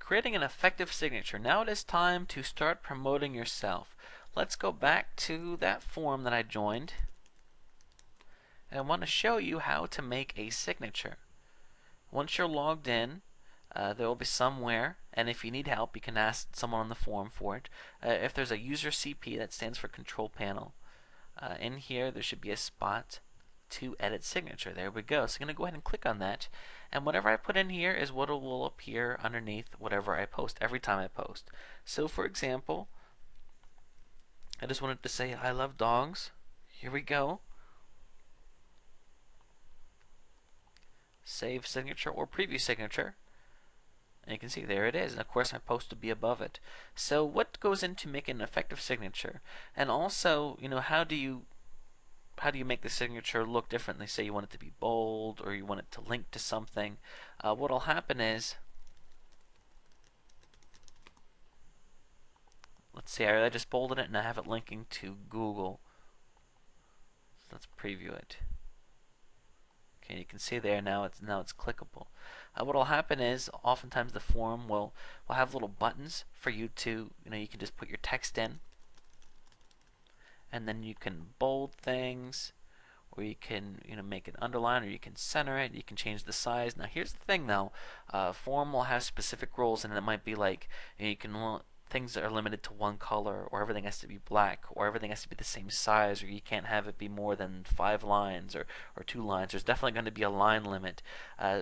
Creating an effective signature. Now it is time to start promoting yourself. Let's go back to that form that I joined, and I want to show you how to make a signature. Once you're logged in, there will be somewhere, and if you need help, you can ask someone on the forum for it. If there's a user CP, that stands for control panel, in here there should be a spot to edit signature. There we go. So I'm going to go ahead and click on that, and whatever I put in here is what will appear underneath whatever I post every time I post. So for example, I just wanted to say I love dogs. Here we go. Save signature or preview signature. And you can see there it is, and of course my post will be above it. So what goes into making an effective signature? And also, how do you make the signature look differently? Say you want it to be bold, or you want it to link to something. What'll happen is, let's see, I just bolded it and I have it linking to Google. So let's preview it. Okay, you can see there now it's clickable. What'll happen is oftentimes the forum will have little buttons for you to, you can just put your text in, and then you can bold things, or you can make it underline, or you can center it, you can change the size. Now here's the thing though, forum will have specific rules, and it might be like you can things that are limited to one color, or everything has to be black, or everything has to be the same size, or you can't have it be more than 5 lines or 2 lines. There's definitely going to be a line limit.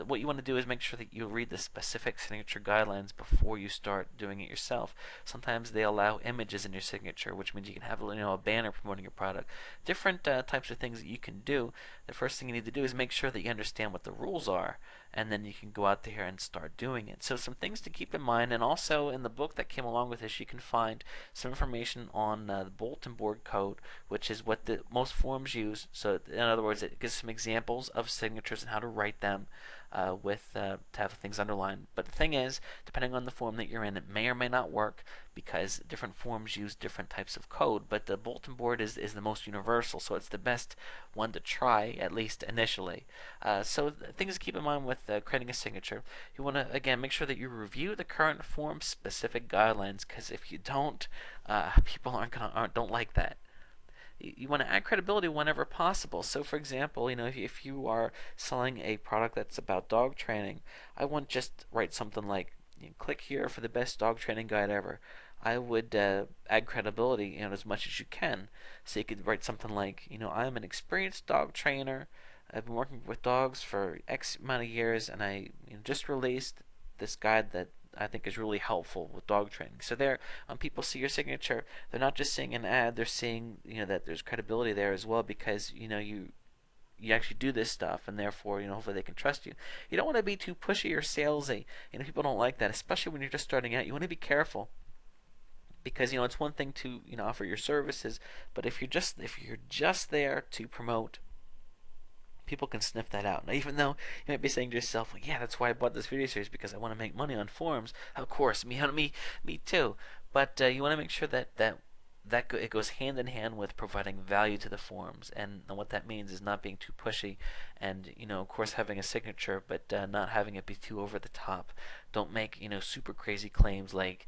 What you want to do is make sure that you read the specific signature guidelines before you start doing it yourself. Sometimes they allow images in your signature, which means you can have a banner promoting your product. Different types of things that you can do. The first thing you need to do is make sure that you understand what the rules are, and then you can go out there and start doing it. So some things to keep in mind, and also in the book that came along with this, you can find some information on the bulletin board code, which is what most forums use. So in other words, it gives some examples of signatures and how to write them to have things underlined. But the thing is, depending on the forum that you're in, it may or may not work, because different forums use different types of code. But the bulletin board is the most universal, so it's the best one to try, at least initially. So things to keep in mind with creating a signature: you want to again make sure that you review the current forum specific guidelines, because if you don't, people don't like that. You want to add credibility whenever possible. So for example, if you are selling a product that's about dog training, I wouldn't just write something like, click here for the best dog training guide ever. I would add credibility as much as you can. So you could write something like, I am an experienced dog trainer. I've been working with dogs for X amount of years, and I just released this guide that I think is really helpful with dog training. So there, when people see your signature, they're not just seeing an ad; they're seeing that there's credibility there as well, because you actually do this stuff, and therefore hopefully they can trust you. You don't want to be too pushy or salesy. People don't like that, especially when you're just starting out. You want to be careful, because it's one thing to offer your services, but if you're just there to promote, people can sniff that out. Now, even though you might be saying to yourself, well, yeah, that's why I bought this video series, because I want to make money on forums. Of course, me too. But you want to make sure that it goes hand in hand with providing value to the forums, and what that means is not being too pushy, and of course having a signature, but not having it be too over the top. Don't make super crazy claims like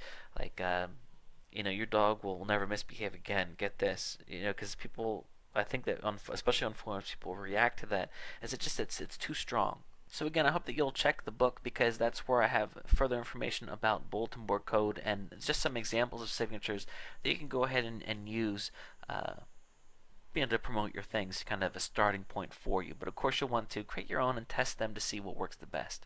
your dog will never misbehave again. Get this, because people. I think that especially on forums, people react to that as it's too strong. So again, I hope that you'll check the book, because that's where I have further information about bulletin board code and just some examples of signatures that you can go ahead and use being able to promote your things, kind of a starting point for you. But of course, you'll want to create your own and test them to see what works the best.